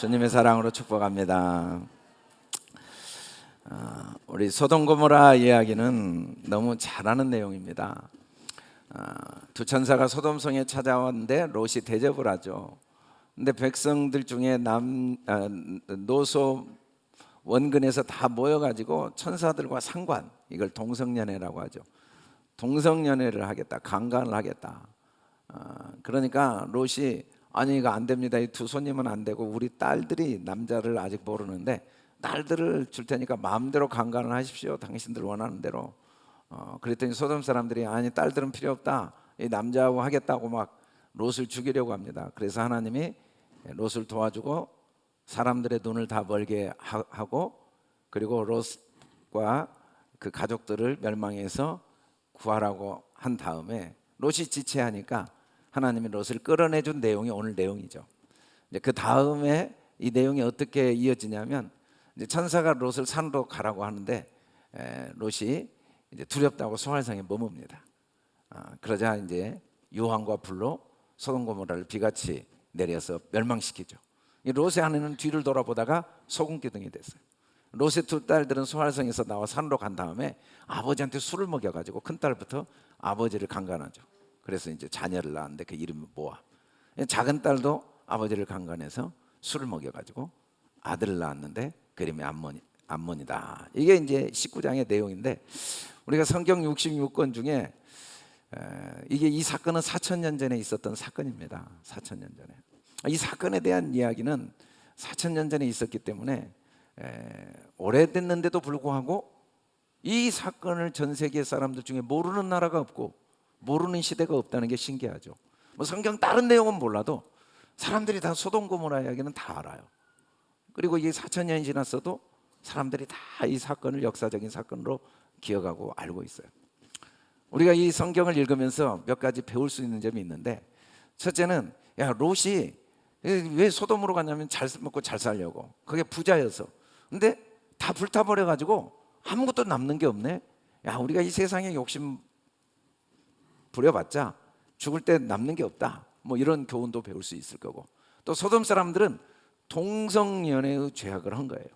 주님의 사랑으로 축복합니다. 우리 소돔 고모라 이야기는 너무 잘 아는 내용입니다. 두 천사가 소돔성에 찾아왔는데 롯이 대접을 하죠. 근데 백성들 중에 노소 원근에서 다 모여가지고 천사들과 상관, 이걸 동성연애라고 하죠. 동성연애를 하겠다, 강간을 하겠다. 그러니까 롯이 아니 이거 안 됩니다. 이 두 손님은 안 되고 우리 딸들이 남자를 아직 모르는데 딸들을 줄 테니까 마음대로 강간을 하십시오. 당신들 원하는 대로. 그랬더니 소돔 사람들이 아니 딸들은 필요 없다. 이 남자하고 하겠다고 막 롯을 죽이려고 합니다. 그래서 하나님이 롯을 도와주고 사람들의 눈을 다 멀게 하고 그리고 롯과 그 가족들을 멸망해서 구하라고 한 다음에 롯이 지체하니까 하나님이 롯을 끌어내준 내용이 오늘 내용이죠. 그 다음에 이 내용이 어떻게 이어지냐면 이제 천사가 롯을 산으로 가라고 하는데 롯이 이제 두렵다고 소활성에 머뭅니다. 그러자 이제 유황과 불로 소돔 고모라를 비같이 내려서 멸망시키죠. 이 롯의 아내는 뒤를 돌아보다가 소금 기둥이 됐어요. 롯의 두 딸들은 소활성에서 나와 산으로 간 다음에 아버지한테 술을 먹여가지고 큰 딸부터 아버지를 강간하죠. 그래서 이제 자녀를 낳았는데 그 이름이 모압. 작은 딸도 아버지를 강간해서 술을 먹여가지고 아들을 낳았는데 그 이름이 암몬이다. 이게 이제 19장의 내용인데 우리가 성경 66권 중에 이게 이 사건은 4,000년 전에 있었던 사건입니다. 4,000년 전에. 이 사건에 대한 이야기는 4,000년 전에 있었기 때문에 오래됐는데도 불구하고 이 사건을 전 세계 사람들 중에 모르는 나라가 없고 모르는 시대가 없다는 게 신기하죠. 뭐 성경 다른 내용은 몰라도 사람들이 다 소돔 고모라 이야기는 다 알아요. 그리고 이게 4,000년이 지났어도 사람들이 다 이 사건을 역사적인 사건으로 기억하고 알고 있어요. 우리가 이 성경을 읽으면서 몇 가지 배울 수 있는 점이 있는데 첫째는 야 롯이 왜 소돔으로 갔냐면 잘 먹고 잘 살려고. 그게 부자여서. 근데 다 불타버려가지고 아무것도 남는 게 없네. 야 우리가 이 세상에 욕심 부려봤자 죽을 때 남는 게 없다. 뭐 이런 교훈도 배울 수 있을 거고. 또 소돔 사람들은 동성연애의 죄악을 한 거예요.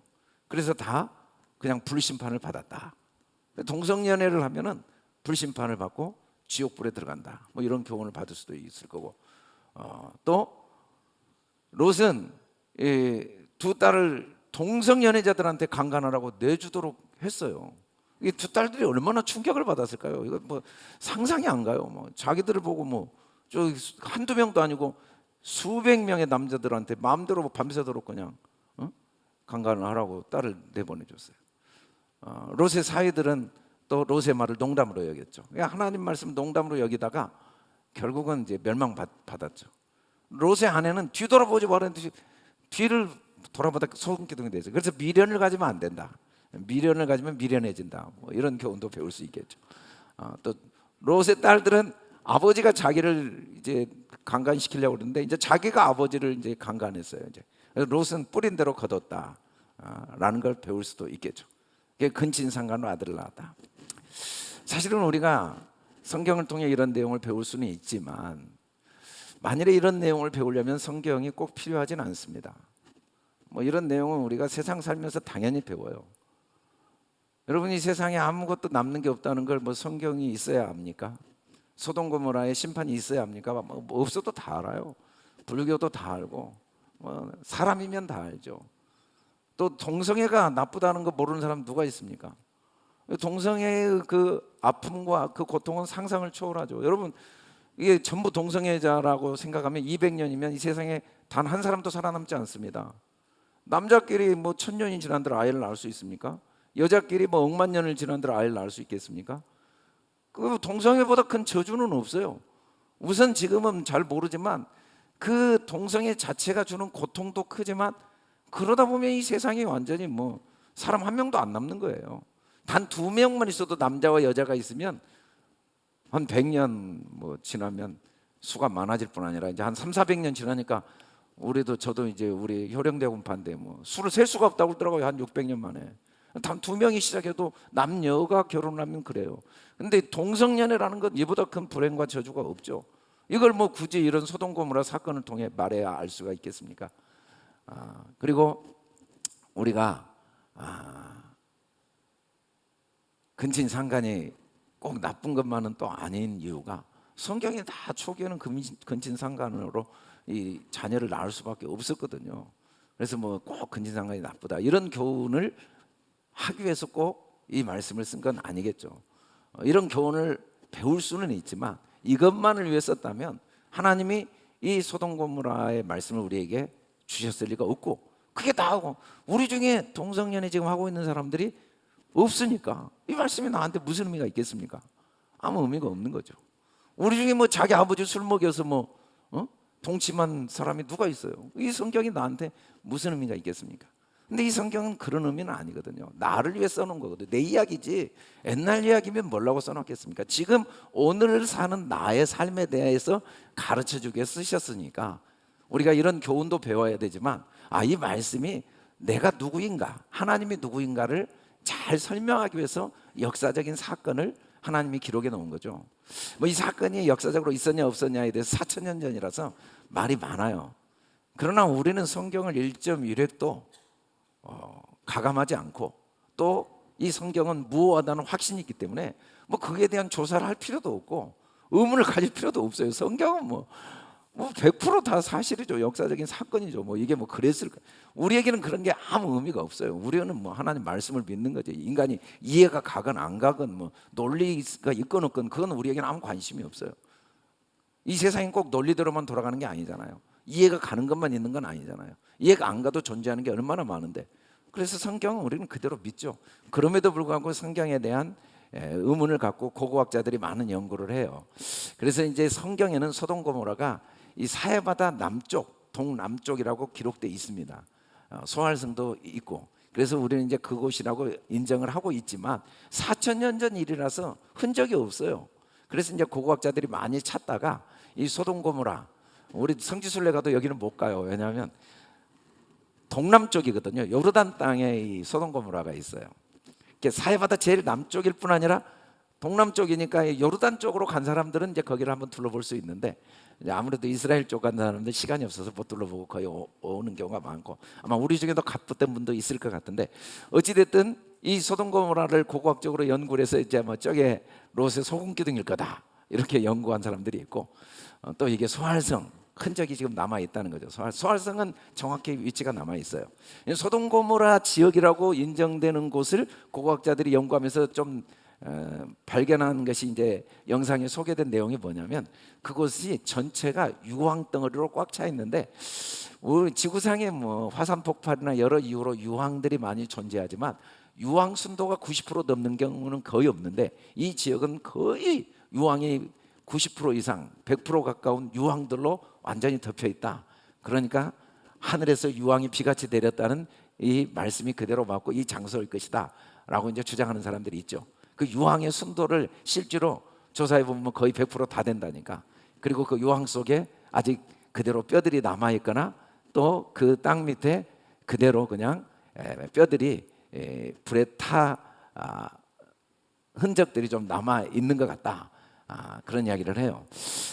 그래서 다 그냥 불심판을 받았다. 동성연애를 하면은 불심판을 받고 지옥불에 들어간다. 뭐 이런 교훈을 받을 수도 있을 거고. 또 롯은 두 딸을 동성연애자들한테 강간하라고 내주도록 했어요. 이 두 딸들이 얼마나 충격을 받았을까요? 이거 뭐 상상이 안 가요. 뭐 자기들을 보고 뭐 저 한두 명도 아니고 수백 명의 남자들한테 마음대로 밤새도록 그냥 강간을 하라고 딸을 내보내줬어요. 롯의 사위들은 또 롯의 말을 농담으로 여겼죠. 하나님 말씀 농담으로 여기다가 결국은 이제 멸망받았죠. 롯의 아내는 뒤돌아보지 말았는데 뒤를 돌아보다 소금 기둥이 되죠. 그래서 미련을 가지면 안 된다. 미련을 가지면 미련해진다. 뭐 이런 교훈도 배울 수 있겠죠. 또 롯의 딸들은 아버지가 자기를 이제 강간시키려고 그러는데 이제 자기가 아버지를 이제 강간했어요. 이제 롯은 뿌린 대로 거뒀다라는 걸 배울 수도 있겠죠. 그게 근친상간으로 아들을 낳았다. 사실은 우리가 성경을 통해 이런 내용을 배울 수는 있지만 만일에 이런 내용을 배우려면 성경이 꼭 필요하진 않습니다. 뭐 이런 내용은 우리가 세상 살면서 당연히 배워요. 여러분 이 세상에 아무것도 남는 게 없다는 걸 뭐 성경이 있어야 압니까? 소돔 고모라의 심판이 있어야 합니까? 뭐 없어도 다 알아요. 불교도 다 알고 뭐 사람이면 다 알죠. 또 동성애가 나쁘다는 거 모르는 사람 누가 있습니까? 동성애의 그 아픔과 그 고통은 상상을 초월하죠. 여러분 이게 전부 동성애자라고 생각하면 200년이면 이 세상에 단 한 사람도 살아남지 않습니다. 남자끼리 뭐 1,000년이 지난들 아이를 낳을 수 있습니까? 여자끼리 뭐 억만 년을 지난들 아이를 낳을 수 있겠습니까? 그 동성애보다 큰 저주는 없어요. 우선 지금은 잘 모르지만 그 동성애 자체가 주는 고통도 크지만 그러다 보면 이 세상이 완전히 뭐 사람 한 명도 안 남는 거예요. 단 2명만 있어도 남자와 여자가 있으면 한 100년 뭐 지나면 수가 많아질 뿐 아니라 이제 한 300~400년 지나니까 저도 이제 우리 효령대군파인데 뭐 수를 셀 수가 없다고 그러더라고요. 한 600년 만에. 단 2명이 시작해도 남녀가 결혼하면 그래요. 근데 동성연애라는 건 이보다 큰 불행과 저주가 없죠. 이걸 뭐 굳이 이런 소돔 고모라 사건을 통해 말해야 알 수가 있겠습니까? 그리고 우리가 근친상간이 꼭 나쁜 것만은 또 아닌 이유가 성경이 다 초기에는 근친상간으로 이 자녀를 낳을 수밖에 없었거든요. 그래서 뭐 꼭 근친상간이 나쁘다 이런 교훈을 하기 위해서 꼭 이 말씀을 쓴 건 아니겠죠. 이런 교훈을 배울 수는 있지만 이것만을 위해 썼다면 하나님이 이 소돔 고모라의 말씀을 우리에게 주셨을 리가 없고, 그게 다하고 우리 중에 동성연애 지금 하고 있는 사람들이 없으니까 이 말씀이 나한테 무슨 의미가 있겠습니까? 아무 의미가 없는 거죠. 우리 중에 뭐 자기 아버지 술 먹여서 동침한 사람이 누가 있어요? 이 성경이 나한테 무슨 의미가 있겠습니까? 근데 이 성경은 그런 의미는 아니거든요. 나를 위해 써놓은 거거든요. 내 이야기지 옛날 이야기면 뭐라고 써놨겠습니까? 지금 오늘 사는 나의 삶에 대해서 가르쳐주게 쓰셨으니까 우리가 이런 교훈도 배워야 되지만 이 말씀이 내가 누구인가, 하나님이 누구인가를 잘 설명하기 위해서 역사적인 사건을 하나님이 기록해 놓은 거죠. 뭐 이 사건이 역사적으로 있었냐 없었냐에 대해서 4,000년 전이라서 말이 많아요. 그러나 우리는 성경을 1.1획도 가감하지 않고 또 이 성경은 무효하다는 확신이 있기 때문에 뭐 그에 대한 조사를 할 필요도 없고 의문을 가질 필요도 없어요. 성경은 뭐 100%다 사실이죠. 역사적인 사건이죠. 뭐 이게 뭐 그랬을까? 우리에게는 그런 게 아무 의미가 없어요. 우리는 뭐 하나님 말씀을 믿는 거지. 인간이 이해가 가건 안 가건 뭐 논리가 있건 없건 그건 우리에게는 아무 관심이 없어요. 이 세상이 꼭 논리대로만 돌아가는 게 아니잖아요. 이해가 가는 것만 있는 건 아니잖아요. 이해가 안 가도 존재하는 게 얼마나 많은데. 그래서 성경은 우리는 그대로 믿죠. 그럼에도 불구하고 성경에 대한 의문을 갖고 고고학자들이 많은 연구를 해요. 그래서 이제 성경에는 소돔 고모라가 이 사해바다 남쪽, 동남쪽이라고 기록되어 있습니다. 소활성도 있고. 그래서 우리는 이제 그곳이라고 인정을 하고 있지만 4,000년 전 일이라서 흔적이 없어요. 그래서 이제 고고학자들이 많이 찾다가 이 소돔 고모라, 우리 성지순례 가도 여기는 못 가요. 왜냐하면 동남쪽이거든요. 요르단 땅에 이 소돔 고모라가 있어요. 사해바다 제일 남쪽일 뿐 아니라 동남쪽이니까 요르단 쪽으로 간 사람들은 이제 거기를 한번 둘러볼 수 있는데 이제 아무래도 이스라엘 쪽 간 사람들 시간이 없어서 못 둘러보고 거의 오는 경우가 많고 아마 우리 중에도 갔던 분도 있을 것 같은데 어찌됐든 이 소돔 고모라를 고고학적으로 연구를 해서 이제 뭐 저게 롯의 소금 기둥일 거다 이렇게 연구한 사람들이 있고 또 이게 소활성 흔적이 지금 남아 있다는 거죠. 소활성은 정확히 위치가 남아 있어요. 소돔 고모라 지역이라고 인정되는 곳을 고고학자들이 연구하면서 좀 발견한 것이 이제 영상에 소개된 내용이 뭐냐면 그곳이 전체가 유황 덩어리로 꽉 차 있는데 우리 지구상에 뭐 화산 폭발이나 여러 이유로 유황들이 많이 존재하지만 유황 순도가 90% 넘는 경우는 거의 없는데 이 지역은 거의 유황이 90% 이상 100% 가까운 유황들로 완전히 덮여 있다. 그러니까 하늘에서 유황이 비같이 내렸다는 이 말씀이 그대로 맞고 이 장소일 것이다 라고 이제 주장하는 사람들이 있죠. 그 유황의 순도를 실제로 조사해 보면 거의 100%다 된다니까. 그리고 그 유황 속에 아직 그대로 뼈들이 남아 있거나 또 그 땅 밑에 그대로 그냥 뼈들이 불에 타 흔적들이 좀 남아 있는 것 같다. 그런 이야기를 해요.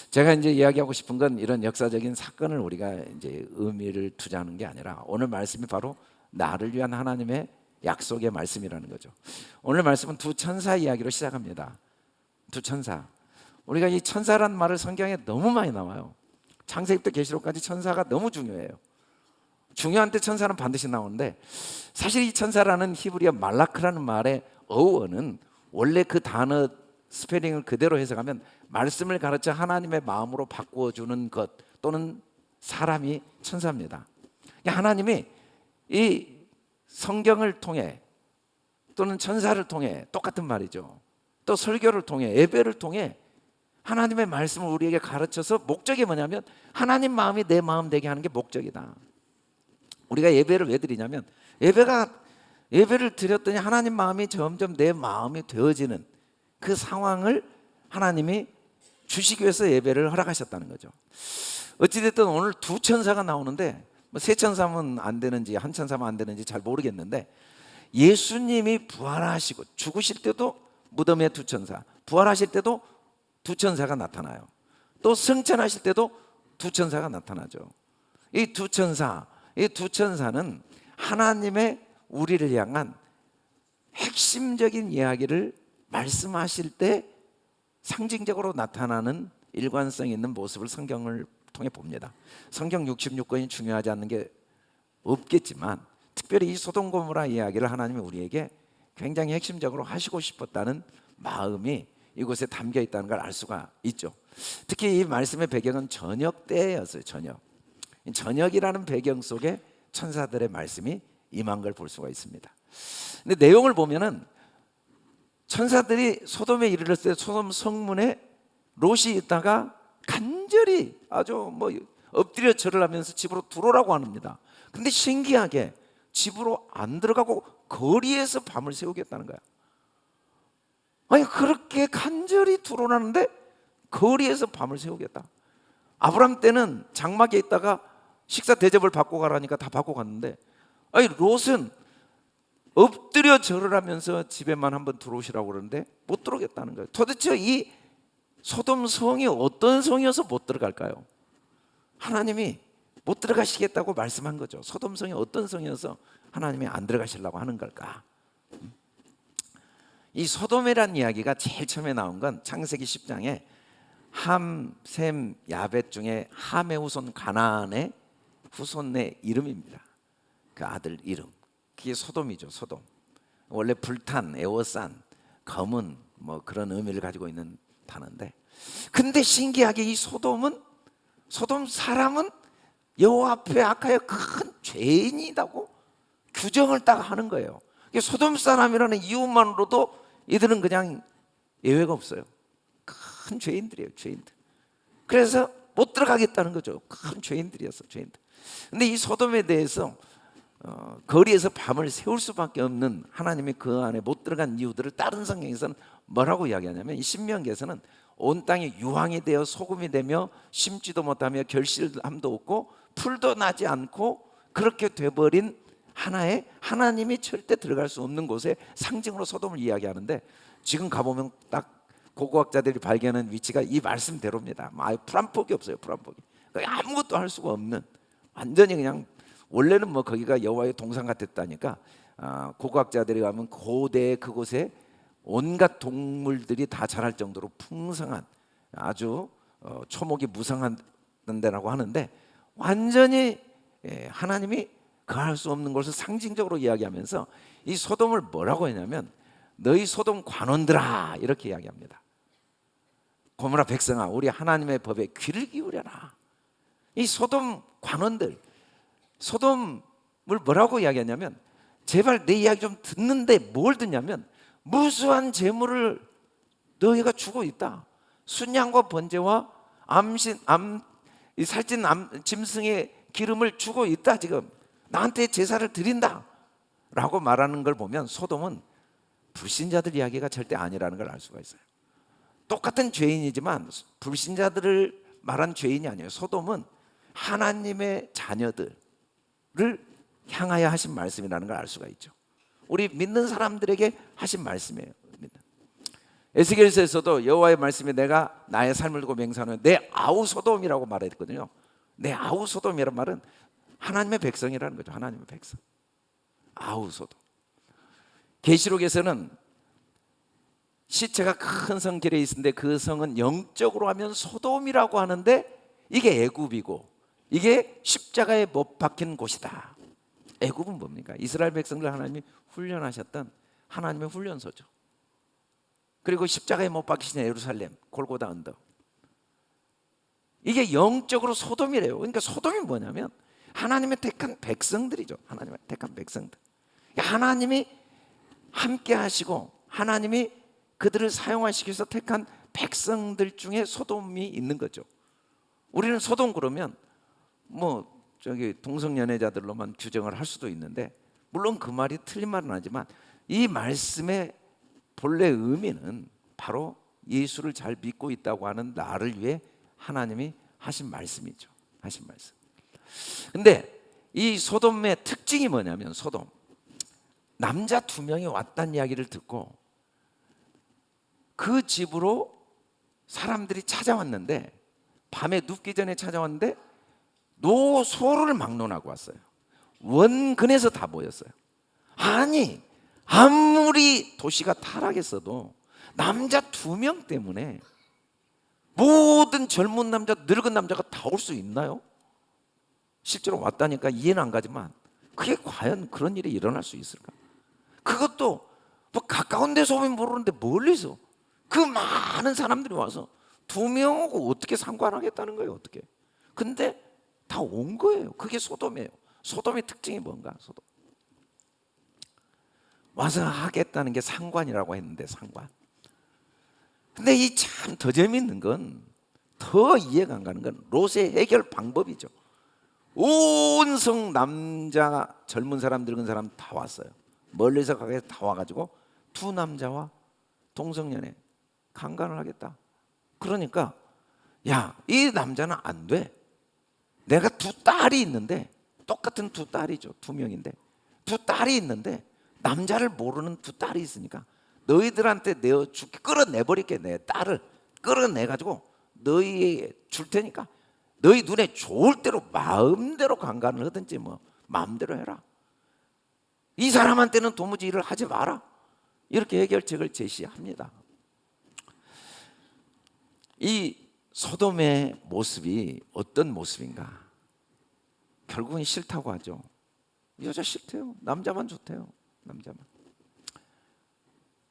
제가 이제 이야기하고 싶은 건 이런 역사적인 사건을 우리가 이제 의미를 두자는 게 아니라 오늘 말씀이 바로 나를 위한 하나님의 약속의 말씀이라는 거죠. 오늘 말씀은 두 천사 이야기로 시작합니다. 두 천사. 우리가 이 천사란 말을 성경에 너무 많이 나와요. 창세기부터 계시록까지 천사가 너무 중요해요. 중요한 때 천사는 반드시 나오는데 사실 이 천사라는 히브리어 말라크라는 말의 어원은 원래 그 단어 스페링을 그대로 해석하면 말씀을 가르쳐 하나님의 마음으로 바꾸어주는 것 또는 사람이 천사입니다. 하나님이 이 성경을 통해 또는 천사를 통해 똑같은 말이죠. 또 설교를 통해 예배를 통해 하나님의 말씀을 우리에게 가르쳐서 목적이 뭐냐면 하나님 마음이 내 마음 되게 하는 게 목적이다. 우리가 예배를 왜 드리냐면 예배를 드렸더니 하나님 마음이 점점 내 마음이 되어지는 그 상황을 하나님이 주시기 위해서 예배를 허락하셨다는 거죠. 어찌됐든 오늘 두 천사가 나오는데 세 천사면 안 되는지 한 천사면 안 되는지 잘 모르겠는데 예수님이 부활하시고 죽으실 때도 무덤에 두 천사, 부활하실 때도 두 천사가 나타나요. 또 승천하실 때도 두 천사가 나타나죠. 이 두 천사, 이 두 천사는 하나님의 우리를 향한 핵심적인 이야기를 말씀하실 때 상징적으로 나타나는 일관성 있는 모습을 성경을 통해 봅니다. 성경 66권이 중요하지 않는 게 없겠지만 특별히 이 소돔 고모라 이야기를 하나님이 우리에게 굉장히 핵심적으로 하시고 싶었다는 마음이 이곳에 담겨 있다는 걸 알 수가 있죠. 특히 이 말씀의 배경은 저녁 때였어요. 저녁이라는 배경 속에 천사들의 말씀이 임한 걸 볼 수가 있습니다. 근데 내용을 보면은 천사들이 소돔에 이르렀을 때 소돔 성문에 롯이 있다가 간절히 아주 엎드려 절을 하면서 집으로 들어오라고 합니다. 근데 신기하게 집으로 안 들어가고 거리에서 밤을 새우겠다는 거야. 아니 그렇게 간절히 들어오라는데 거리에서 밤을 새우겠다. 아브람 때는 장막에 있다가 식사 대접을 받고 가라니까 다 받고 갔는데, 아니 롯은 엎드려 절을 하면서 집에만 한번 들어오시라고 그러는데 못 들어오겠다는 거예요. 도대체 이 소돔 성이 어떤 성이어서 못 들어갈까요? 하나님이 못 들어가시겠다고 말씀한 거죠. 소돔 성이 어떤 성이어서 하나님이 안 들어가시려고 하는 걸까? 이 소돔이라는 이야기가 제일 처음에 나온 건 창세기 10장에 함, 셈, 야벳 중에 함의 후손 가나안의 후손의 이름입니다. 그 아들 이름. 그게 소돔이죠. 소돔. 원래 불탄, 에워싼, 검은 그런 의미를 가지고 있는 단어인데, 근데 신기하게 이 소돔 사람은 여호와 앞에 악하여 큰 죄인이라고 규정을 딱 하는 거예요. 소돔 사람이라는 이유만으로도 이들은 그냥 예외가 없어요. 큰 죄인들이에요. 죄인들. 그래서 못 들어가겠다는 거죠. 큰 죄인들이었어. 죄인들. 근데 이 소돔에 대해서 거리에서 밤을 새울 수밖에 없는 하나님이 그 안에 못 들어간 이유들을 다른 성경에서는 뭐라고 이야기하냐면, 이 신명기에서는 온 땅이 유황이 되어 소금이 되며 심지도 못하며 결실함도 없고 풀도 나지 않고 그렇게 돼버린 하나의 하나님이 절대 들어갈 수 없는 곳에 상징으로 소돔을 이야기하는데, 지금 가보면 딱 고고학자들이 발견한 위치가 이 말씀대로입니다. 아예 풀 한 폭이 없어요. 풀 한 폭이. 아무것도 할 수가 없는, 완전히 그냥 원래는 거기가 여호와의 동산 같았다니까, 고고학자들이 가면 고대 그곳에 온갖 동물들이 다 자랄 정도로 풍성한 아주 초목이 무성한 데라고 하는데, 완전히 하나님이 거할 수 없는 것을 상징적으로 이야기하면서 이 소돔을 뭐라고 했냐면, 너희 소돔 관원들아 이렇게 이야기합니다. 고모라 백성아, 우리 하나님의 법에 귀를 기울여라. 이 소돔 관원들, 소돔을 뭐라고 이야기하냐면, 제발 내 이야기 좀 듣는데 뭘 듣냐면, 무수한 재물을 너희가 주고 있다. 순양과 번제와 살찐 짐승의 기름을 주고 있다. 지금 나한테 제사를 드린다 라고 말하는 걸 보면 소돔은 불신자들 이야기가 절대 아니라는 걸 알 수가 있어요. 똑같은 죄인이지만 불신자들을 말한 죄인이 아니에요. 소돔은 하나님의 자녀들을 향하여 하신 말씀이라는 걸 알 수가 있죠. 우리 믿는 사람들에게 하신 말씀이에요. 에스겔서에서도 여호와의 말씀에 내가 나의 삶을 두고 맹세하는 내 아우 소돔이라고 말했거든요. 내 아우 소돔이라는 말은 하나님의 백성이라는 거죠. 하나님의 백성. 아우 소돔. 계시록에서는 시체가 큰 성 길에 있는데 그 성은 영적으로 하면 소돔이라고 하는데, 이게 애굽이고 이게 십자가에 못 박힌 곳이다. 애굽은 뭡니까? 이스라엘 백성들 하나님이 훈련하셨던 하나님의 훈련소죠. 그리고 십자가에 못 박히신 예루살렘 골고다 언덕, 이게 영적으로 소돔이래요. 그러니까 소돔이 뭐냐면 하나님의 택한 백성들이죠. 하나님의 택한 백성들. 하나님이 함께 하시고 하나님이 그들을 사용하시기 위해서 택한 백성들 중에 소돔이 있는 거죠. 우리는 소돔 그러면 동성연애자들로만 규정을 할 수도 있는데, 물론 그 말이 틀린 말은 아니지만 이 말씀의 본래 의미는 바로 예수를 잘 믿고 있다고 하는 나를 위해 하나님이 하신 말씀이죠. 하신 말씀. 근데 이 소돔의 특징이 뭐냐면, 소돔 남자 2명이 왔다는 이야기를 듣고 그 집으로 사람들이 찾아왔는데, 밤에 눕기 전에 찾아왔는데 소를 막론하고 왔어요. 원근에서 다 모였어요. 아니, 아무리 도시가 타락했어도 남자 2명 때문에 모든 젊은 남자, 늙은 남자가 다 올 수 있나요? 실제로 왔다니까 이해는 안 가지만 그게 과연 그런 일이 일어날 수 있을까? 그것도 뭐 가까운 데서 오면 모르는데 멀리서 그 많은 사람들이 와서 2명하고 어떻게 상관하겠다는 거예요? 어떻게? 근데 다 온 거예요. 그게 소돔이에요. 소돔의 특징이 뭔가? 소돔. 와서 하겠다는 게 상관이라고 했는데 상관. 근데 이 참 더 재밌는 건, 더 이해가 안 가는 건 롯의 해결 방법이죠. 온 성 남자, 젊은 사람, 늙은 사람 다 왔어요. 멀리서 가게 다 와가지고 2남자와 동성연애 강간을 하겠다. 그러니까 야, 이 남자는 안 돼. 내가 2딸이 있는데, 똑같은 2딸이죠. 2명인데 2딸이 있는데 남자를 모르는 2딸이 있으니까 너희들한테 내어 죽게 끌어내버릴게. 내 딸을 끌어내가지고 너희 줄 테니까 너희 눈에 좋을 대로 마음대로 강간을 하든지 뭐 마음대로 해라. 이 사람한테는 도무지 일을 하지 마라. 이렇게 해결책을 제시합니다. 이 소돔의 모습이 어떤 모습인가? 결국은 싫다고 하죠. 여자 싫대요. 남자만 좋대요. 남자만.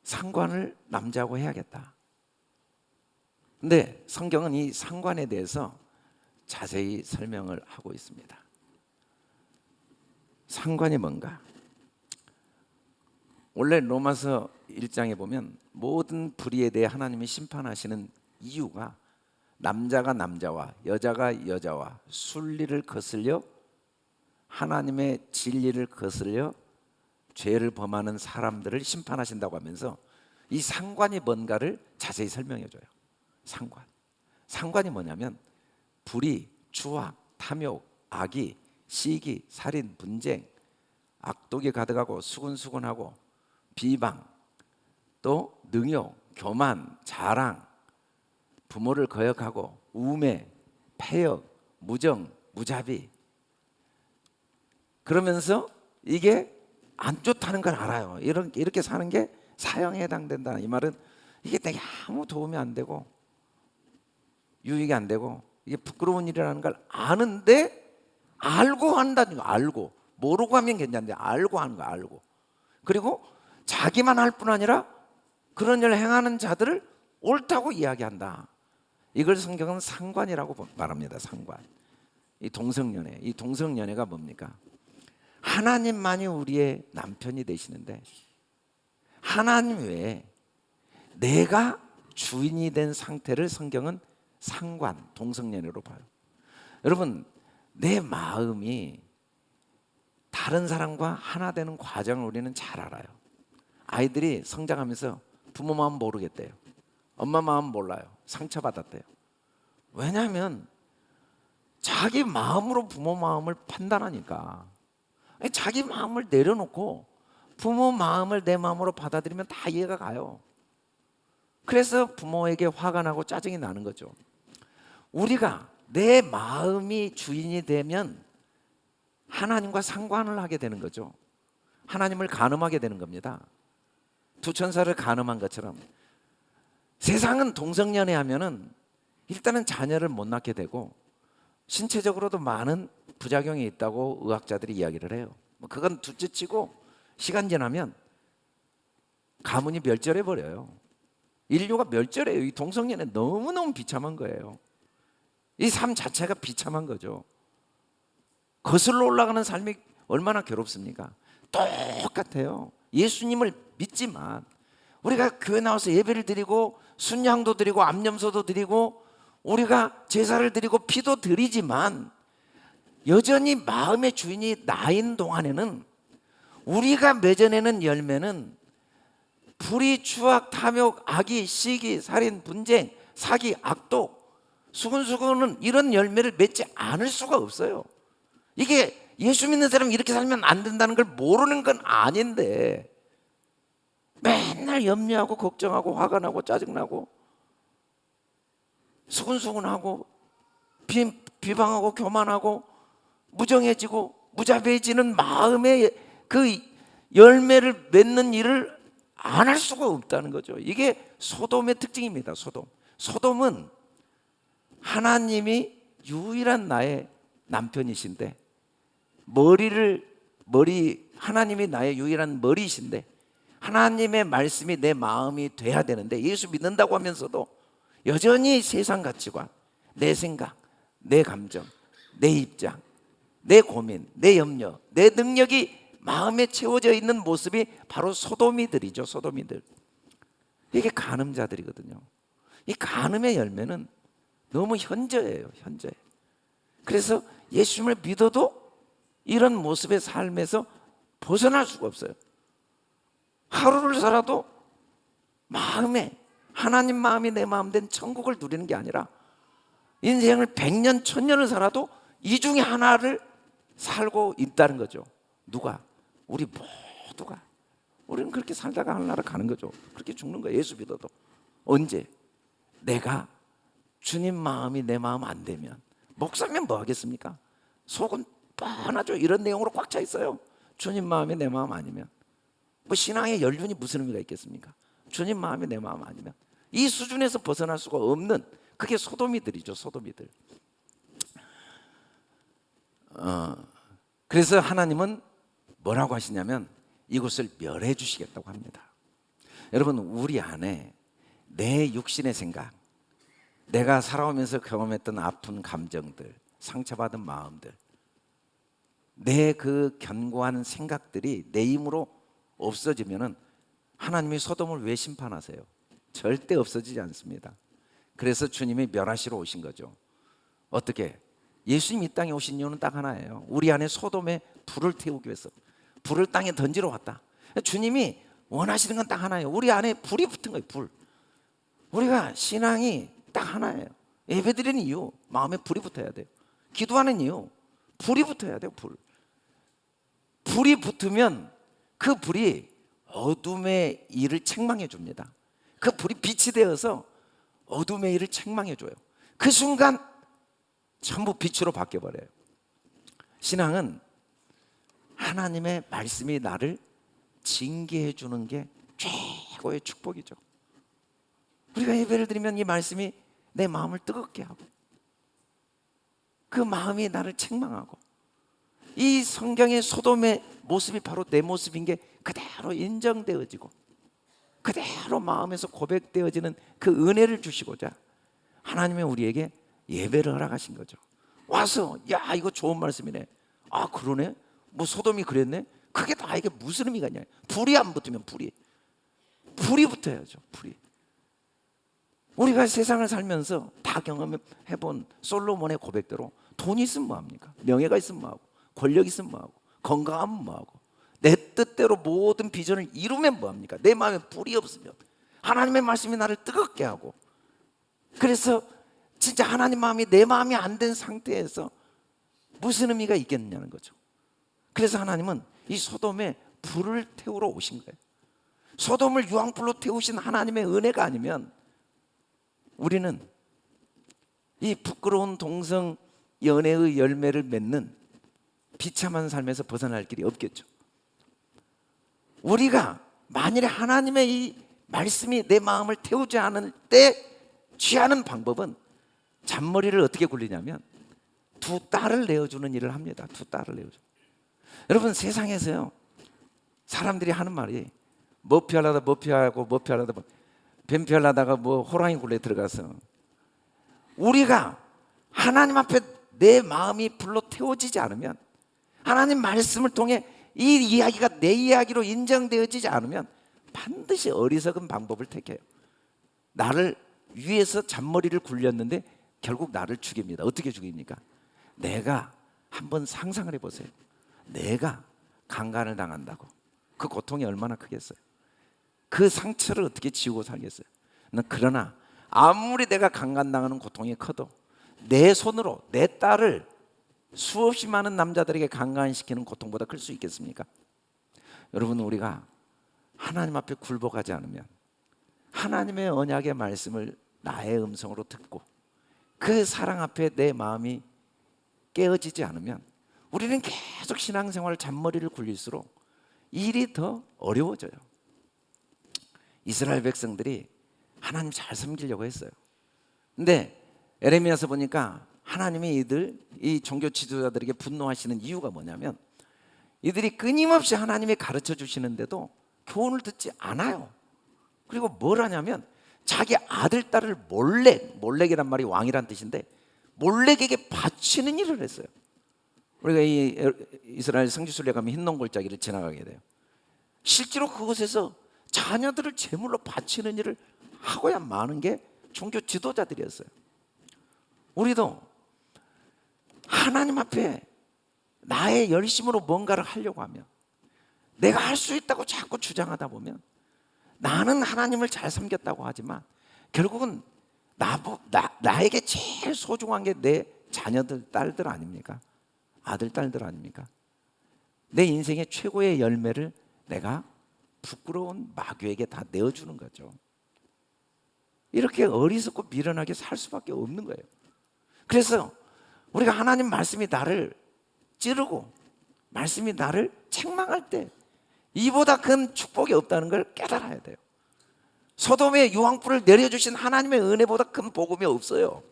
상관을 남자하고 해야겠다. 근데 성경은 이 상관에 대해서 자세히 설명을 하고 있습니다. 상관이 뭔가? 원래 로마서 1장에 보면 모든 불의에 대해 하나님이 심판하시는 이유가 남자가 남자와 여자가 여자와 순리를 거슬려 하나님의 진리를 거슬려 죄를 범하는 사람들을 심판하신다고 하면서 이 상관이 뭔가를 자세히 설명해 줘요. 상관. 상관이 뭐냐면 불의, 추악, 탐욕, 악의, 시기, 살인, 분쟁, 악독이 가득하고 수근수근하고 비방, 또 능욕, 교만, 자랑, 부모를 거역하고 우매, 패역, 무정, 무자비. 그러면서 이게 안 좋다는 걸 알아요. 이렇게 사는 게 사형에 해당된다. 이 말은 이게 내게 아무 도움이 안 되고 유익이 안 되고 이게 부끄러운 일이라는 걸 아는데 알고 한다는 거. 알고. 모르고 하면 괜찮은데 알고 하는 거. 알고. 그리고 자기만 할 뿐 아니라 그런 일을 행하는 자들을 옳다고 이야기한다. 이걸 성경은 상관이라고 말합니다. 상관. 이 동성연애. 이 동성연애가 뭡니까? 하나님만이 우리의 남편이 되시는데 하나님 외에 내가 주인이 된 상태를 성경은 상관, 동성연애로 봐요. 여러분, 내 마음이 다른 사람과 하나 되는 과정을 우리는 잘 알아요. 아이들이 성장하면서 부모 마음 모르겠대요. 엄마 마음 몰라요. 상처받았대요. 왜냐하면 자기 마음으로 부모 마음을 판단하니까. 자기 마음을 내려놓고 부모 마음을 내 마음으로 받아들이면 다 이해가 가요. 그래서 부모에게 화가 나고 짜증이 나는 거죠. 우리가 내 마음이 주인이 되면 하나님과 상관을 하게 되는 거죠. 하나님을 간음하게 되는 겁니다. 2천사를 간음한 것처럼 세상은 동성연애 하면은 일단은 자녀를 못 낳게 되고 신체적으로도 많은 부작용이 있다고 의학자들이 이야기를 해요. 그건 둘째치고 시간 지나면 가문이 멸절해 버려요. 인류가 멸절해요. 이 동성연애 너무너무 비참한 거예요. 이 삶 자체가 비참한 거죠. 거슬러 올라가는 삶이 얼마나 괴롭습니까? 똑같아요. 예수님을 믿지만 우리가 교회 나와서 예배를 드리고 순양도 드리고 암염소도 드리고 우리가 제사를 드리고 피도 드리지만 여전히 마음의 주인이 나인 동안에는 우리가 맺어내는 열매는 불의, 추악, 탐욕, 악의, 시기, 살인, 분쟁, 사기, 악독, 수근수근은 이런 열매를 맺지 않을 수가 없어요. 이게 예수 믿는 사람이 이렇게 살면 안 된다는 걸 모르는 건 아닌데 맨날 염려하고 걱정하고 화가 나고 짜증나고 수근수근하고 비방하고 교만하고 무정해지고 무자비해지는 마음의 그 열매를 맺는 일을 안 할 수가 없다는 거죠. 이게 소돔의 특징입니다. 소돔은 하나님이 유일한 나의 남편이신데 하나님이 나의 유일한 머리이신데 하나님의 말씀이 내 마음이 돼야 되는데 예수 믿는다고 하면서도 여전히 세상 가치관, 내 생각, 내 감정, 내 입장, 내 고민, 내 염려, 내 능력이 마음에 채워져 있는 모습이 바로 소돔이들이죠. 소돔이들. 이게 간음자들이거든요. 이 간음의 열매는 너무 현저해요. 그래서 예수님을 믿어도 이런 모습의 삶에서 벗어날 수가 없어요. 하루를 살아도 마음에 하나님 마음이 내 마음 된 천국을 누리는 게 아니라 인생을 100년, 1000년을 살아도 이 중에 하나를 살고 있다는 거죠. 누가? 우리 모두가. 우리는 그렇게 살다가 하늘나라 가는 거죠. 그렇게 죽는 거예요. 예수 믿어도. 언제? 내가 주님 마음이 내 마음 안 되면. 목사면 뭐 하겠습니까? 속은 뻔하죠. 이런 내용으로 꽉 차 있어요. 주님 마음이 내 마음 아니면. 뭐 신앙의 연륜이 무슨 의미가 있겠습니까? 주님 마음이 내 마음 아니면. 이 수준에서 벗어날 수가 없는 그게 소돔이들이죠. 소돔이들. 그래서 하나님은 뭐라고 하시냐면 이곳을 멸해 주시겠다고 합니다. 여러분, 우리 안에 내 육신의 생각, 내가 살아오면서 경험했던 아픈 감정들, 상처받은 마음들, 내 그 견고한 생각들이 내 힘으로 없어지면은 하나님이 소돔을 왜 심판하세요? 절대 없어지지 않습니다. 그래서 주님이 멸하시러 오신 거죠. 어떻게? 예수님 이 땅에 오신 이유는 딱 하나예요. 우리 안에 소돔에 불을 태우기 위해서. 불을 땅에 던지러 왔다. 주님이 원하시는 건 딱 하나예요. 우리 안에 불이 붙은 거예요. 불. 우리가 신앙이 딱 하나예요. 예배드리는 이유, 마음에 불이 붙어야 돼요. 기도하는 이유, 불이 붙어야 돼요. 불이 붙으면 그 불이 어둠의 일을 책망해 줍니다. 그 불이 빛이 되어서 어둠의 일을 책망해 줘요. 그 순간 전부 빛으로 바뀌어 버려요. 신앙은 하나님의 말씀이 나를 징계해 주는 게 최고의 축복이죠. 우리가 예배를 드리면 이 말씀이 내 마음을 뜨겁게 하고 그 마음이 나를 책망하고 이 성경의 소돔의 모습이 바로 내 모습인 게 그대로 인정되어지고 그대로 마음에서 고백되어지는 그 은혜를 주시고자 하나님이 우리에게 예배를 허락하신 거죠. 와서 야 이거 좋은 말씀이네. 아 그러네. 뭐 소돔이 그랬네. 그게 다 이게 무슨 의미가 있냐. 불이 안 붙으면 불이 붙어야죠. 불이. 우리가 세상을 살면서 다 경험해본 솔로몬의 고백대로 돈이 있으면 뭐합니까? 명예가 있으면 뭐하고 권력이 있으면 뭐하고 건강하면 뭐하고 내 뜻대로 모든 비전을 이루면 뭐합니까? 내 마음에 불이 없으면 하나님의 말씀이 나를 뜨겁게 하고 그래서 진짜 하나님 마음이 내 마음이 안 된 상태에서 무슨 의미가 있겠느냐는 거죠. 그래서 하나님은 이 소돔에 불을 태우러 오신 거예요. 소돔을 유황불로 태우신 하나님의 은혜가 아니면 우리는 이 부끄러운 동성 연애의 열매를 맺는 비참한 삶에서 벗어날 길이 없겠죠. 우리가 만일에 하나님의 이 말씀이 내 마음을 태우지 않을 때 취하는 방법은 잔머리를 어떻게 굴리냐면 두 딸을 내어주는 일을 합니다. 두 딸을 내어줘. 여러분 세상에서요 사람들이 하는 말이 머피하려다 머피하고 머피하려다 뱀피하려다가 뭐 호랑이 굴레 들어가서 우리가 하나님 앞에 내 마음이 불로 태워지지 않으면 하나님 말씀을 통해 이 이야기가 내 이야기로 인정되어지지 않으면 반드시 어리석은 방법을 택해요. 나를 위에서 잔머리를 굴렸는데 결국 나를 죽입니다. 어떻게 죽입니까? 내가 한번 상상을 해보세요. 내가 강간을 당한다고 그 고통이 얼마나 크겠어요. 그 상처를 어떻게 지우고 살겠어요. 그러나 아무리 내가 강간당하는 고통이 커도 내 손으로 내 딸을 수없이 많은 남자들에게 강간시키는 고통보다 클 수 있겠습니까? 여러분 우리가 하나님 앞에 굴복하지 않으면 하나님의 언약의 말씀을 나의 음성으로 듣고 그 사랑 앞에 내 마음이 깨어지지 않으면 우리는 계속 신앙생활 잔머리를 굴릴수록 일이 더 어려워져요. 이스라엘 백성들이 하나님 잘 섬기려고 했어요. 근데 에레미야서 보니까 하나님이 이 종교 지도자들에게 분노하시는 이유가 뭐냐면, 이들이 끊임없이 하나님이 가르쳐 주시는데도 교훈을 듣지 않아요. 그리고 뭘 하냐면 자기 아들, 딸을 몰렉이란 말이 왕이란 뜻인데 몰렉에게 바치는 일을 했어요. 우리가 이 이스라엘 성지순례 가면 흰 농골짜기를 지나가게 돼요. 실제로 그곳에서 자녀들을 제물로 바치는 일을 하고야 마는 게 종교 지도자들이었어요. 우리도 하나님 앞에 나의 열심으로 뭔가를 하려고 하면, 내가 할 수 있다고 자꾸 주장하다 보면, 나는 하나님을 잘 섬겼다고 하지만 결국은 나에게 제일 소중한 게 내 자녀들, 딸들 아닙니까? 아들, 딸들 아닙니까? 내 인생의 최고의 열매를 내가 부끄러운 마귀에게 다 내어주는 거죠. 이렇게 어리석고 미련하게 살 수밖에 없는 거예요. 그래서 우리가 하나님 말씀이 나를 찌르고 말씀이 나를 책망할 때 이보다 큰 축복이 없다는 걸 깨달아야 돼요. 소돔에 유황불을 내려주신 하나님의 은혜보다 큰 복음이 없어요.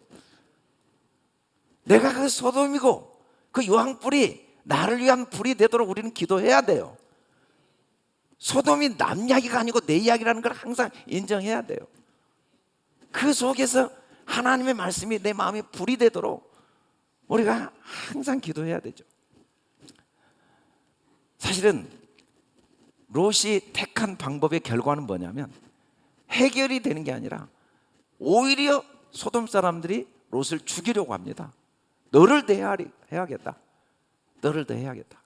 내가 그 소돔이고 그 유황불이 나를 위한 불이 되도록 우리는 기도해야 돼요. 소돔이 남 이야기가 아니고 내 이야기라는 걸 항상 인정해야 돼요. 그 속에서 하나님의 말씀이 내 마음에 불이 되도록 우리가 항상 기도해야 되죠. 사실은 롯이 택한 방법의 결과는 뭐냐면 해결이 되는 게 아니라 오히려 소돔 사람들이 롯을 죽이려고 합니다. 너를 대해야겠다. 너를 대해야겠다.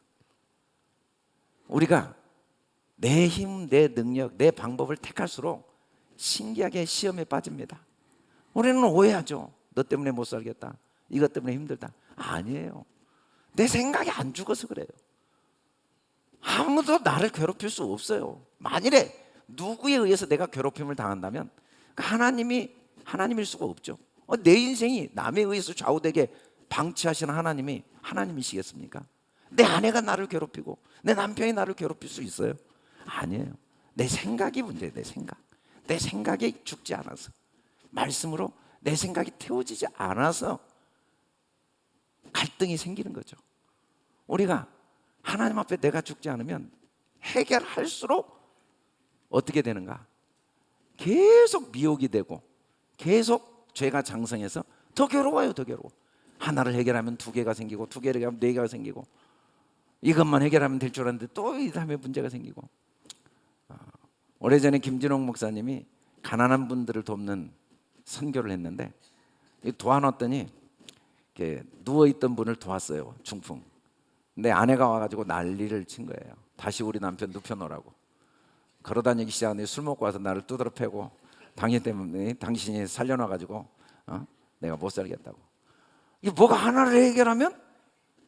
우리가 내 힘, 내 능력, 내 방법을 택할수록 신기하게 시험에 빠집니다. 우리는 오해하죠. 너 때문에 못 살겠다. 이것 때문에 힘들다. 아니에요. 내 생각이 안 죽어서 그래요. 아무도 나를 괴롭힐 수 없어요. 만일에 누구에 의해서 내가 괴롭힘을 당한다면 하나님일 수가 없죠. 내 인생이 남에 의해서 좌우되게 방치하시는 하나님이 하나님이시겠습니까? 내 아내가 나를 괴롭히고 내 남편이 나를 괴롭힐 수 있어요? 아니에요. 내 생각이 문제예요. 내 생각이 죽지 않아서, 말씀으로 내 생각이 태워지지 않아서 갈등이 생기는 거죠. 우리가 하나님 앞에 내가 죽지 않으면 해결할수록 어떻게 되는가? 계속 미혹이 되고 계속 죄가 장성해서 더 괴로워요. 더 괴로워. 하나를 해결하면 두 개가 생기고, 두 개를 해결하면 네 개가 생기고, 이것만 해결하면 될 줄 알았는데 또 이 다음에 문제가 생기고. 오래전에 김진홍 목사님이 가난한 분들을 돕는 선교를 했는데 도와놨더니 누워있던 분을 도왔어요. 중풍. 근데 아내가 와가지고 난리를 친 거예요. 다시 우리 남편 눕혀놓으라고. 걸어다니기 시작하는데 술 먹고 와서 나를 두드러 패고, 당신 때문에 당신이 살려놔가지고 내가 못 살겠다고. 이게 뭐가 하나를 해결하면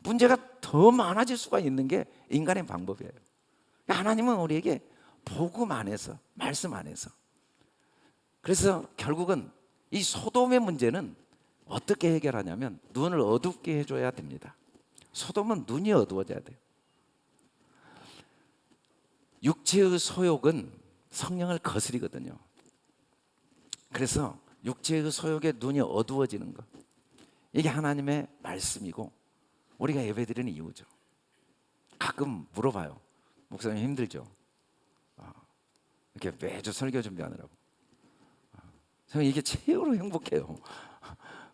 문제가 더 많아질 수가 있는 게 인간의 방법이에요. 하나님은 우리에게 복음 안에서, 말씀 안에서. 그래서 결국은 이 소돔의 문제는 어떻게 해결하냐면 눈을 어둡게 해줘야 됩니다. 소돔은 눈이 어두워져야 돼요. 육체의 소욕은 성령을 거스리거든요. 그래서 육체의 소욕의 눈이 어두워지는 것, 이게 하나님의 말씀이고 우리가 예배드리는 이유죠. 가끔 물어봐요. 목사님 힘들죠? 이렇게 매주 설교 준비하느라고. 저는 이게 최고로 행복해요.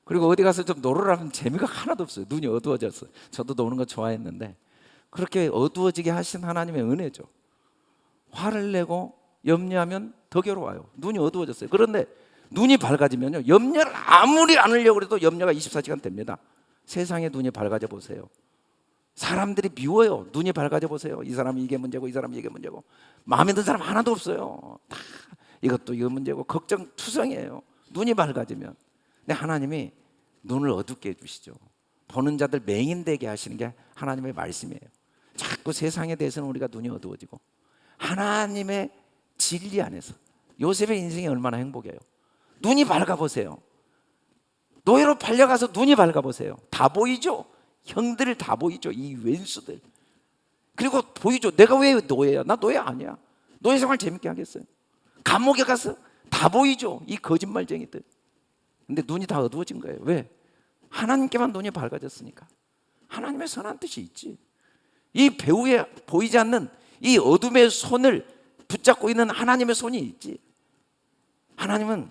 그리고 어디 가서 좀 놀으라면 재미가 하나도 없어요. 눈이 어두워졌어요. 저도 노는 거 좋아했는데 그렇게 어두워지게 하신 하나님의 은혜죠. 화를 내고 염려하면 더 괴로워요. 눈이 어두워졌어요. 그런데 눈이 밝아지면요, 염려를 아무리 안 하려고 해도 염려가 24시간 됩니다. 세상에 눈이 밝아져 보세요. 사람들이 미워요. 눈이 밝아져 보세요. 이 사람이 이게 문제고 이 사람이 이게 문제고 마음에 든 사람 하나도 없어요. 다 이것도 이거 문제고 걱정투성이에요. 눈이 밝아지면. 근데 하나님이 눈을 어둡게 해주시죠. 보는 자들 맹인되게 하시는 게 하나님의 말씀이에요. 자꾸 세상에 대해서는 우리가 눈이 어두워지고 하나님의 진리 안에서. 요셉의 인생이 얼마나 행복해요. 눈이 밝아보세요. 노예로 팔려가서 눈이 밝아보세요. 다 보이죠? 형들 다 보이죠. 이 왼수들. 그리고 보이죠. 내가 왜 노예야? 나 노예 아니야. 노예 생활 재밌게 하겠어요. 감옥에 가서 다 보이죠. 이 거짓말쟁이들. 근데 눈이 다 어두워진 거예요. 왜? 하나님께만 눈이 밝아졌으니까. 하나님의 선한 뜻이 있지. 이 배후에 보이지 않는 이 어둠의 손을 붙잡고 있는 하나님의 손이 있지. 하나님은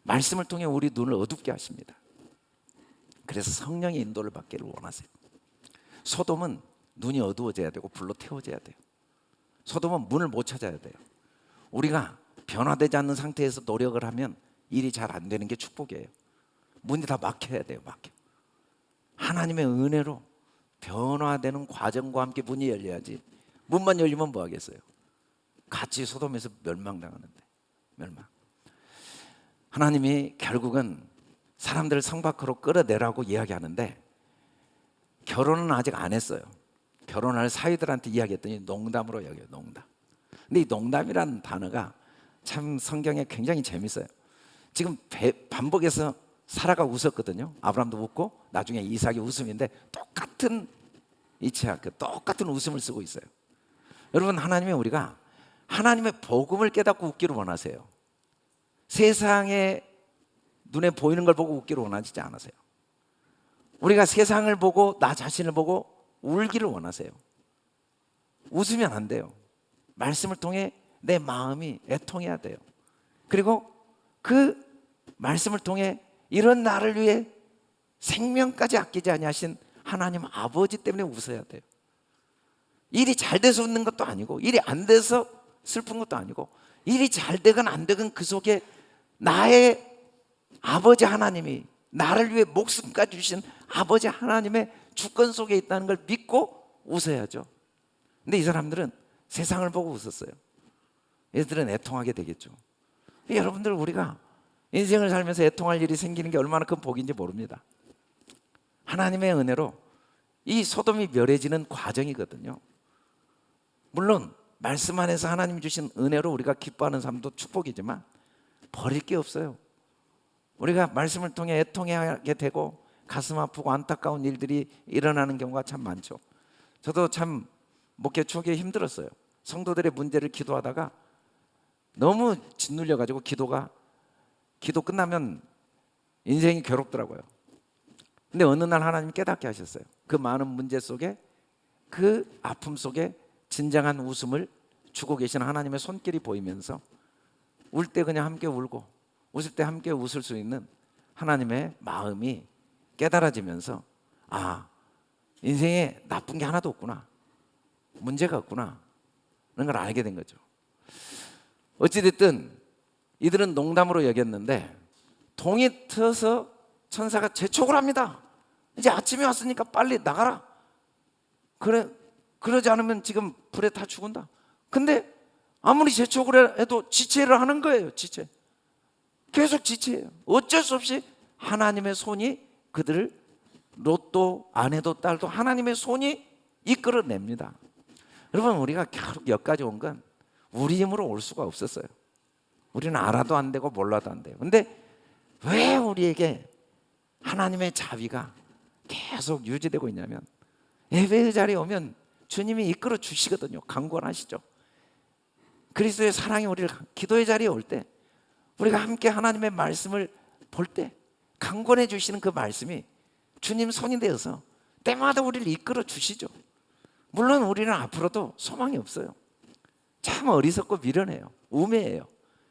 말씀을 통해 우리 눈을 어둡게 하십니다. 그래서 성령의 인도를 받기를 원하세요. 소돔은 눈이 어두워져야 되고 불로 태워져야 돼요. 소돔은 문을 못 찾아야 돼요. 우리가 변화되지 않는 상태에서 노력을 하면 일이 잘 안 되는 게 축복이에요. 문이 다 막혀야 돼요. 막혀. 하나님의 은혜로 변화되는 과정과 함께 문이 열려야지. 문만 열리면 뭐 하겠어요? 같이 소돔에서 멸망당하는데. 멸망. 하나님이 결국은 사람들을 성 밖으로 끌어내라고 이야기하는데 결혼은 아직 안 했어요. 결혼할 사위들한테 이야기했더니 농담으로 이야기해요. 농담. 근데 이 농담이라는 단어가 참 성경에 굉장히 재밌어요. 지금 반복해서 사라가 웃었거든요. 아브라함도 웃고 나중에 이삭이 웃음인데 똑같은 이치야, 똑같은 웃음을 쓰고 있어요. 여러분, 하나님이 우리가 하나님의 복음을 깨닫고 웃기를 원하세요. 세상에 눈에 보이는 걸 보고 웃기를 원하지 않으세요. 우리가 세상을 보고 나 자신을 보고 울기를 원하세요. 웃으면 안 돼요. 말씀을 통해 내 마음이 애통해야 돼요. 그리고 그 말씀을 통해 이런 나를 위해 생명까지 아끼지 아니하신 하나님 아버지 때문에 웃어야 돼요. 일이 잘 돼서 웃는 것도 아니고 일이 안 돼서 슬픈 것도 아니고 일이 잘 되건 안 되건 그 속에 나의 아버지 하나님이 나를 위해 목숨까지 주신 아버지 하나님의 주권 속에 있다는 걸 믿고 웃어야죠. 근데 이 사람들은 세상을 보고 웃었어요. 얘들은 애통하게 되겠죠. 여러분들, 우리가 인생을 살면서 애통할 일이 생기는 게 얼마나 큰 복인지 모릅니다. 하나님의 은혜로 이 소돔이 멸해지는 과정이거든요. 물론 말씀 안에서 하나님 주신 은혜로 우리가 기뻐하는 삶도 축복이지만 버릴 게 없어요. 우리가 말씀을 통해 애통하게 되고 가슴 아프고 안타까운 일들이 일어나는 경우가 참 많죠. 저도 참 목회 초기에 힘들었어요. 성도들의 문제를 기도하다가 너무 짓눌려가지고 기도 끝나면 인생이 괴롭더라고요. 근데 어느 날 하나님 깨닫게 하셨어요. 그 많은 문제 속에, 그 아픔 속에 진정한 웃음을 주고 계신 하나님의 손길이 보이면서 울 때 그냥 함께 울고 웃을 때 함께 웃을 수 있는 하나님의 마음이 깨달아지면서, 아, 인생에 나쁜 게 하나도 없구나, 문제가 없구나, 그런 걸 알게 된 거죠. 어찌됐든 이들은 농담으로 여겼는데 동이 트어서 천사가 재촉을 합니다. 이제 아침이 왔으니까 빨리 나가라. 그러지 않으면 지금 불에 다 죽은다. 근데 아무리 재촉을 해도 지체를 하는 거예요. 지체. 계속 지체해요. 어쩔 수 없이 하나님의 손이 그들을, 롯도 아내도 딸도 하나님의 손이 이끌어냅니다. 여러분, 우리가 결국 여기까지 온 건 우리 힘으로 올 수가 없었어요. 우리는 알아도 안 되고 몰라도 안 돼요. 근데 왜 우리에게 하나님의 자비가 계속 유지되고 있냐면, 예배의 자리에 오면 주님이 이끌어 주시거든요. 강권하시죠. 그리스도의 사랑이 우리를, 기도의 자리에 올 때 우리가 함께 하나님의 말씀을 볼 때 강권해 주시는 그 말씀이 주님 손이 되어서 때마다 우리를 이끌어 주시죠. 물론 우리는 앞으로도 소망이 없어요. 참 어리석고 미련해요. 우매해요.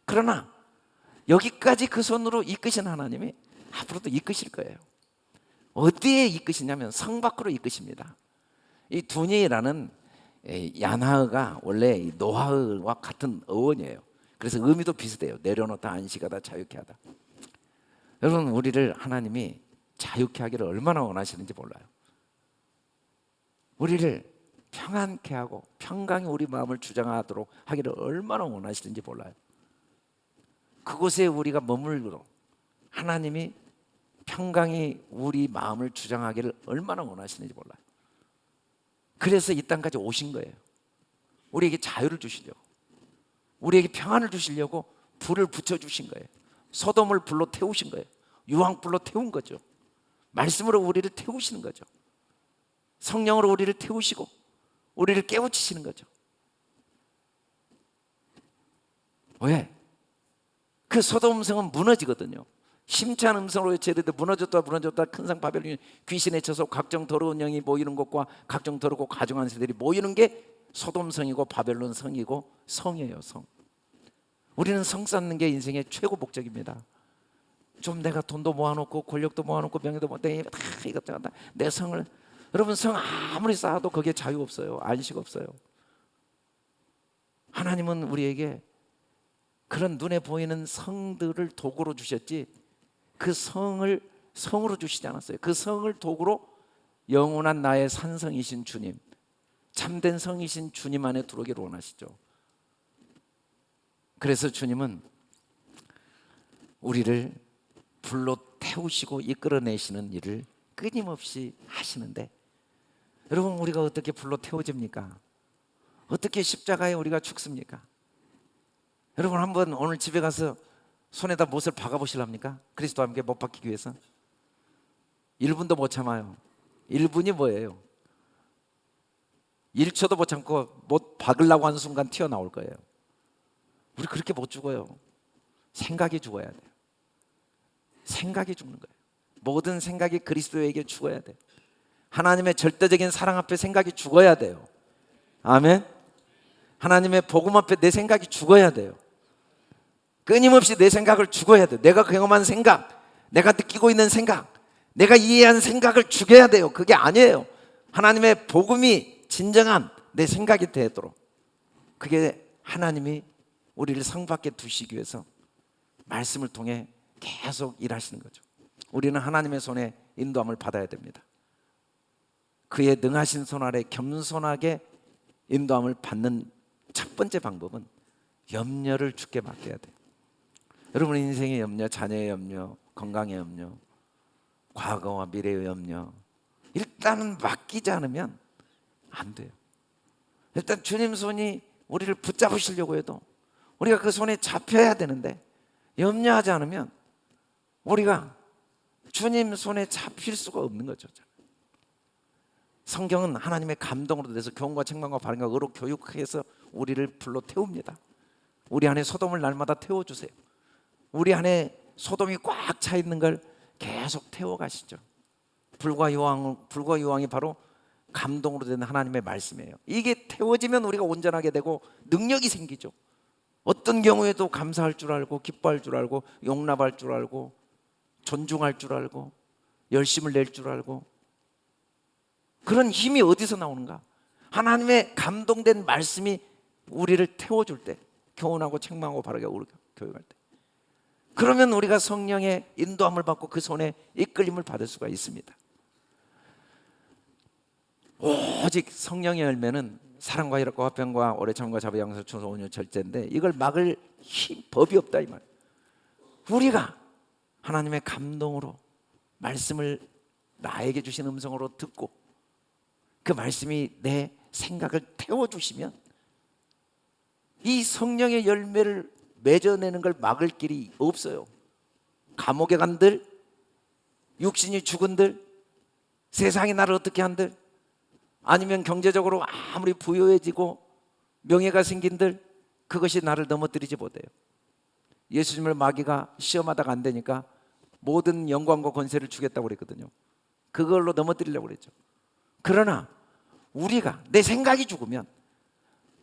그러나 여기까지 그 손으로 이끄신 하나님이 앞으로도 이끄실 거예요. 어디에 이끄시냐면 성 밖으로 이끄십니다. 이 두니라는 야나흐가 원래 노아흐와 같은 어원이에요. 그래서 의미도 비슷해요. 내려놓다, 안식하다, 자유케 하다. 여러분, 우리를 하나님이 자유케 하기를 얼마나 원하시는지 몰라요. 우리를 평안케 하고 평강이 우리 마음을 주장하도록 하기를 얼마나 원하시는지 몰라요. 그곳에 우리가 머물고 하나님이 평강이 우리 마음을 주장하기를 얼마나 원하시는지 몰라요. 그래서 이 땅까지 오신 거예요. 우리에게 자유를 주시려고, 우리에게 평안을 주시려고 불을 붙여주신 거예요. 소돔을 불로 태우신 거예요. 유황불로 태운 거죠. 말씀으로 우리를 태우시는 거죠. 성령으로 우리를 태우시고 우리를 깨우치시는 거죠. 왜? 그 소돔 성은 무너지거든요. 심찬 음성으로 외치되 무너졌다 무너졌다 큰 성 바벨론이 귀신에 쳐서 각종 더러운 영이 모이는 곳과 각종 더럽고 가증한 새들이 모이는 게 소돔 성이고 바벨론 성이고 성이에요. 성. 우리는 성 쌓는 게 인생의 최고 목적입니다. 좀 내가 돈도 모아놓고 권력도 모아놓고 명예도 모아놓고 다 이것저것 내 성을, 여러분 성 아무리 쌓아도 거기에 자유 없어요. 안식 없어요. 하나님은 우리에게 그런 눈에 보이는 성들을 도구로 주셨지 그 성을 성으로 주시지 않았어요. 그 성을 도구로 영원한 나의 산성이신 주님, 참된 성이신 주님 안에 들어오기를 원하시죠. 그래서 주님은 우리를 불로 태우시고 이끌어내시는 일을 끊임없이 하시는데, 여러분 우리가 어떻게 불로 태워집니까? 어떻게 십자가에 우리가 죽습니까? 여러분 한번 오늘 집에 가서 손에다 못을 박아 보실랍니까? 그리스도와 함께 못 박히기 위해서 1분도 못 참아요. 1분이 뭐예요? 1초도 못 참고 못 박으려고 하는 순간 튀어나올 거예요. 우리 그렇게 못 죽어요. 생각이 죽어야 돼요. 생각이 죽는 거예요. 모든 생각이 그리스도에게 죽어야 돼요. 하나님의 절대적인 사랑 앞에 생각이 죽어야 돼요. 아멘. 하나님의 복음 앞에 내 생각이 죽어야 돼요. 끊임없이 내 생각을 죽어야 돼요. 내가 경험한 생각, 내가 느끼고 있는 생각, 내가 이해한 생각을 죽여야 돼요. 그게 아니에요. 하나님의 복음이 진정한 내 생각이 되도록, 그게 하나님이 우리를 상 밖에 두시기 위해서 말씀을 통해 계속 일하시는 거죠. 우리는 하나님의 손에 인도함을 받아야 됩니다. 그의 능하신 손 아래 겸손하게 인도함을 받는 첫 번째 방법은 염려를 주께 맡겨야 돼요. 여러분 인생의 염려, 자녀의 염려, 건강의 염려, 과거와 미래의 염려, 일단은 맡기지 않으면 안 돼요. 일단 주님 손이 우리를 붙잡으시려고 해도 우리가 그 손에 잡혀야 되는데, 염려하지 않으면 우리가 주님 손에 잡힐 수가 없는 거죠. 성경은 하나님의 감동으로 돼서 교훈과 책망과 바른과 의로 교육해서 우리를 불러 태웁니다. 우리 안에 소돔을 날마다 태워주세요. 우리 안에 소돔이 꽉 차 있는 걸 계속 태워가시죠. 불과 유황이 바로 감동으로 된 하나님의 말씀이에요. 이게 태워지면 우리가 온전하게 되고 능력이 생기죠. 어떤 경우에도 감사할 줄 알고, 기뻐할 줄 알고, 용납할 줄 알고, 존중할 줄 알고, 열심을 낼 줄 알고. 그런 힘이 어디서 나오는가? 하나님의 감동된 말씀이 우리를 태워줄 때, 교훈하고 책망하고 바르게 교육할 때, 그러면 우리가 성령의 인도함을 받고 그 손에 이끌림을 받을 수가 있습니다. 오직 성령의 열매는 사랑과 희락과 화평과 오래 참과 자비 양서 충성 온유 절제인데, 이걸 막을 법이 없다 이 말. 우리가 하나님의 감동으로 말씀을 나에게 주신 음성으로 듣고 그 말씀이 내 생각을 태워주시면 이 성령의 열매를 맺어내는 걸 막을 길이 없어요. 감옥에 간들, 육신이 죽은들, 세상이 나를 어떻게 한들, 아니면 경제적으로 아무리 부유해지고 명예가 생긴들, 그것이 나를 넘어뜨리지 못해요. 예수님을 마귀가 시험하다가 안 되니까 모든 영광과 권세를 주겠다고 그랬거든요. 그걸로 넘어뜨리려고 그랬죠. 그러나 우리가, 내 생각이 죽으면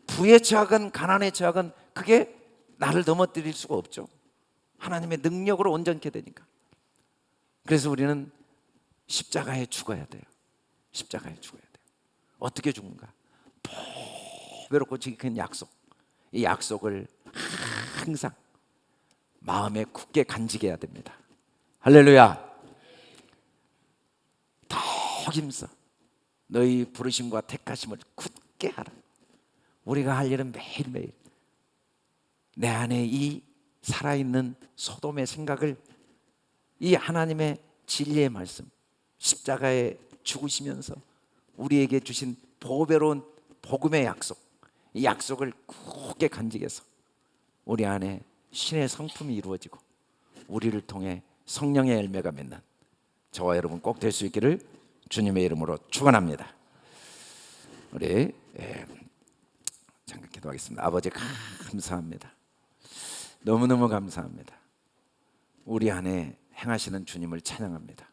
부에 처하건 가난에 처하건 그게 나를 넘어뜨릴 수가 없죠. 하나님의 능력으로 온전케 되니까. 그래서 우리는 십자가에 죽어야 돼요. 십자가에 죽어야 돼요. 어떻게 죽는가? 보배롭고 지극한 약속, 이 약속을 항상 마음에 굳게 간직해야 됩니다. 할렐루야. 더 힘써 너희 부르심과 택하심을 굳게 하라. 우리가 할 일은 매일매일 내 안에 이 살아있는 소돔의 생각을 이 하나님의 진리의 말씀, 십자가에 죽으시면서 우리에게 주신 보배로운 복음의 약속, 이 약속을 굳게 간직해서 우리 안에 신의 성품이 이루어지고 우리를 통해 성령의 열매가 맺는 저와 여러분 꼭 될 수 있기를 주님의 이름으로 축원합니다. 우리 잠깐 기도하겠습니다. 아버지 감사합니다. 너무너무 감사합니다. 우리 안에 행하시는 주님을 찬양합니다.